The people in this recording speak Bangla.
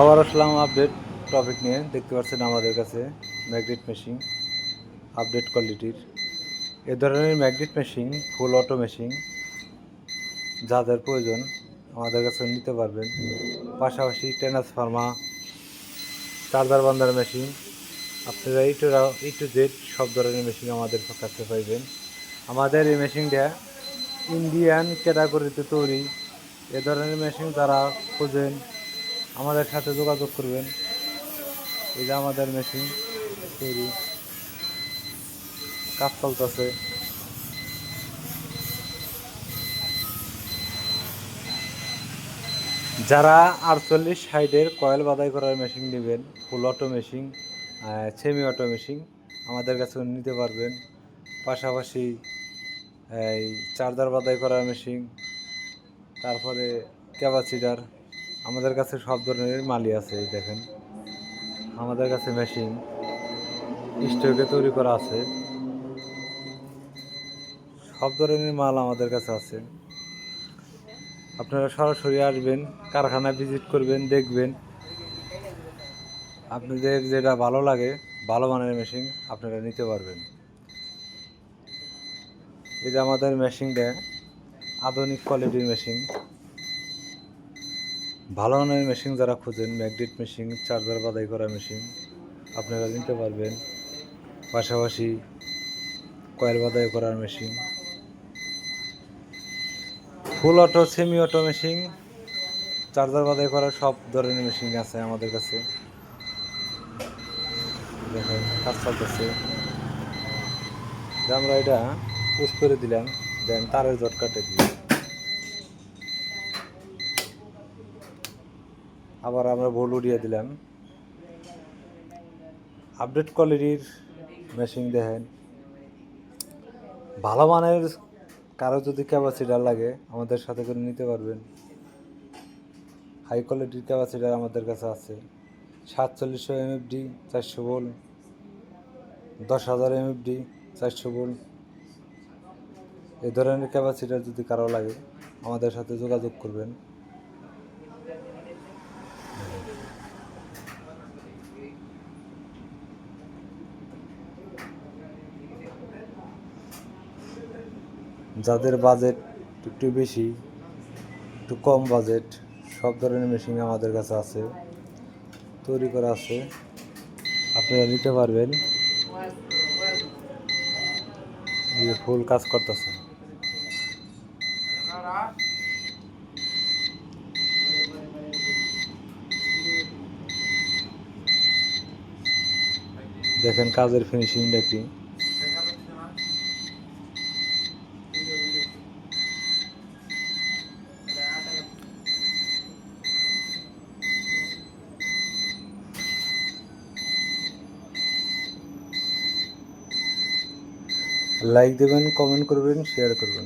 আবার আসলাম আপডেট টপিক নিয়ে। দেখতে পাচ্ছেন আমাদের কাছে ম্যাগনেট মেশিন আপডেট কোয়ালিটির। এ ধরনের magnet machine full auto machine যাদের প্রয়োজন আমাদের কাছে নিতে পারবেন। পাশাপাশি ট্রান্সফর্মার, চার্জার বান্ধার মেশিন, আপনারা ই টু জেড সব ধরনের মেশিন আমাদের কাছে পাইবেন। আমাদের এই মেশিনটা ইন্ডিয়ান ক্যাটাগরিতে তৈরি। এ ধরনের মেশিন যারা খোঁজেন আমাদের সাথে যোগাযোগ করবেন। এই যে আমাদের মেশিন তৈরি, কাজ চলতেছে। যারা 48 60-এর কয়েল বাদাই করার মেশিন নেবেন, ফুল auto machine, semi auto machine আমাদের কাছে নিতে পারবেন। পাশাপাশি এই চার্জার বাদাই করার মেশিন, তারপরে ক্যাপাসিটার, আমাদের কাছে সব ধরনের মালই আছে। এই দেখেন আমাদের কাছে মেশিন স্টকে তৈরি করা আছে, সব ধরনের মাল আমাদের কাছে আছে। আপনারা সরাসরি আসবেন, কারখানায় ভিজিট করবেন, দেখবেন। আপনাদের যেটা ভালো লাগে, ভালো মানের মেশিন আপনারা নিতে পারবেন। এই যে আমাদের মেশিনটা আধুনিক কোয়ালিটির মেশিন। ভালো মানের মেশিন যারা খুঁজেন, ম্যাগনেট মেশিন, চার্জার বাদাই করা মেশিন আপনারা নিতে পারবেন। পাশাপাশি কয়েল বাদাই করার machine, full auto, semi auto machine, charger বাদাই করার সব ধরনের মেশিন আছে আমাদের কাছে। দেখেন কাজ চলতেছে। আমরা এটা পুশ করে দিলাম, দেন তারের জট কাটে দিই। আবার আমরা ভোল উড়িয়ে দিলাম। আপডেট কোয়ালিটির মেশিন দেখেন, ভালো মানের। কারো যদি ক্যাপাসিটার লাগে আমাদের সাথে করে নিতে পারবেন। হাই কোয়ালিটির ক্যাপাসিটার আমাদের কাছে আছে। 4700 MFD 400 ভোল্ট, 10,000 MFD 400 ভোল্ট। এই ধরনের ক্যাপাসিটার যদি কারো লাগে আমাদের সাথে যোগাযোগ করবেন। যাদের বাজেট একটু বেশি, একটু কম বাজেট, সব ধরনের মেশিন আমাদের কাছে আছে, তৈরি করা আছে, আপনারা নিতে পারবেন। ফুল কাজ করতেছে। দেখেন কাজের ফিনিশিংটা কি। লাইক দেবেন, কমেন্ট করবেন, শেয়ার করবেন।